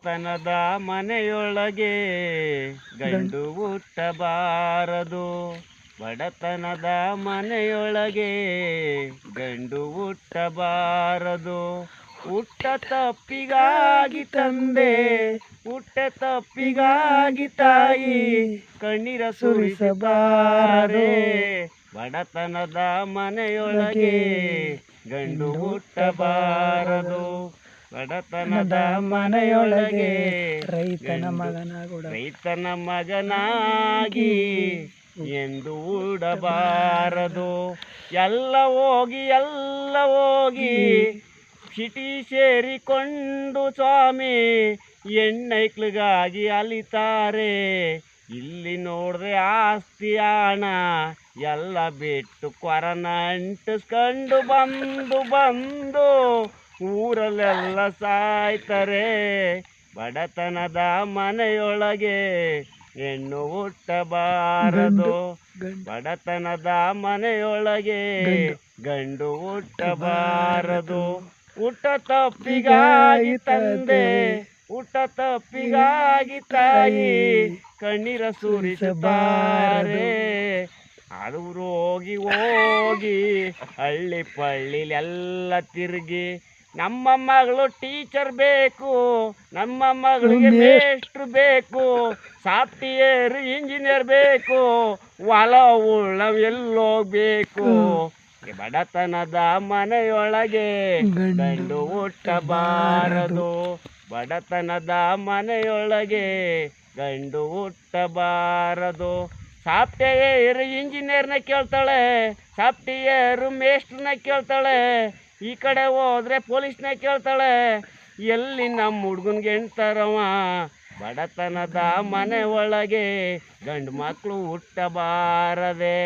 ಬಡತನದ ಮನೆಯೊಳಗೆ ಗಂಡು ಹುಟ್ಟಬಾರದು. ಬಡತನದ ಮನೆಯೊಳಗೆ ಗಂಡು ಹುಟ್ಟಬಾರದು. ಹುಟ್ಟ ತಪ್ಪಿಗಾಗಿ ತಂದೆ, ಹುಟ್ಟ ತಪ್ಪಿಗಾಗಿ ತಾಯಿ ಕಣ್ಣೀರ ಸುರಿಸಬಾರದೆ. ಬಡತನದ ಮನೆಯೊಳಗೆ ಗಂಡು ಹುಟ್ಟಬಾರದು. ಬಡತನದ ಮನೆಯೊಳಗೆ ರೈತನ ಮಗನಾಗಿ ಎಂದು ಉಡಬಾರದು. ಎಲ್ಲ ಹೋಗಿ ಸಿಟಿ ಸೇರಿಕೊಂಡು ಸ್ವಾಮಿ ಹೆಣ್ಣೈಕ್ಳಿಗಾಗಿ ಅಲಿತಾರೆ. ಇಲ್ಲಿ ನೋಡ್ರೆ ಆಸ್ತಿ ಹಣ ಎಲ್ಲ ಬಿಟ್ಟು ಕೊರನ ಅಂಟಿಸ್ಕೊಂಡು ಬಂದು ಊರಲ್ಲೆಲ್ಲ ಸಾಯ್ತಾರೆ. ಬಡತನದ ಮನೆಯೊಳಗೆ ಹೆಣ್ಣು ಹುಟ್ಟಬಾರದು. ಬಡತನದ ಮನೆಯೊಳಗೆ ಗಂಡು ಹುಟ್ಟಬಾರದು. ಹುಟ್ಟ ತಪ್ಪಿಗಾಗಿ ತಂದೆ, ಹುಟ್ಟ ತಪ್ಪಿಗಾಗಿ ತಾಯಿ ಕಣ್ಣೀರ ಸುರಿಸುತ್ತಾರೆ. ಅವ್ರು ಹೋಗಿ ಹಳ್ಳಿ ಪಳ್ಳಿಲೆಲ್ಲ ತಿರುಗಿ ನಮ್ಮ ಮಗಳು ಟೀಚರ್ ಬೇಕು, ನಮ್ಮ ಮಗಳಿಗೆ ಮೇಷ್ಟ್ರು ಬೇಕು, ಸಾಫ್ಟ್ವೇರ್ ಇಂಜಿನಿಯರ್ ಬೇಕು, ಹೊಲ ಉಳ್ಳ ಎಲ್ಲೋಗ್ಬೇಕು. ಬಡತನದ ಮನೆಯೊಳಗೆ ಗಂಡು ಹುಟ್ಟಬಾರದು. ಬಡತನದ ಮನೆಯೊಳಗೆ ಗಂಡು ಹುಟ್ಟಬಾರದು. ಸಾಫ್ಟ್ವೇರ್ ಇಂಜಿನಿಯರ್ನ ಕೇಳ್ತಾಳೆ, ಸಾಫ್ಟ್ವೇರ್ ಮೇಸ್ಟ್ರನ್ನ ಕೇಳ್ತಾಳೆ, ಈ ಕಡೆ ಹೋದ್ರೆ ಪೊಲೀಸ್ನ ಕೇಳ್ತಾಳೆ. ಎಲ್ಲಿ ನಮ್ಮ ಹುಡುಗನ್ಗೆ ಹೆಣ್ತಾರವ? ಬಡತನದ ಮನೆ ಒಳಗೆ ಗಂಡು ಮಕ್ಕಳು ಹುಟ್ಟಬಾರದೆ.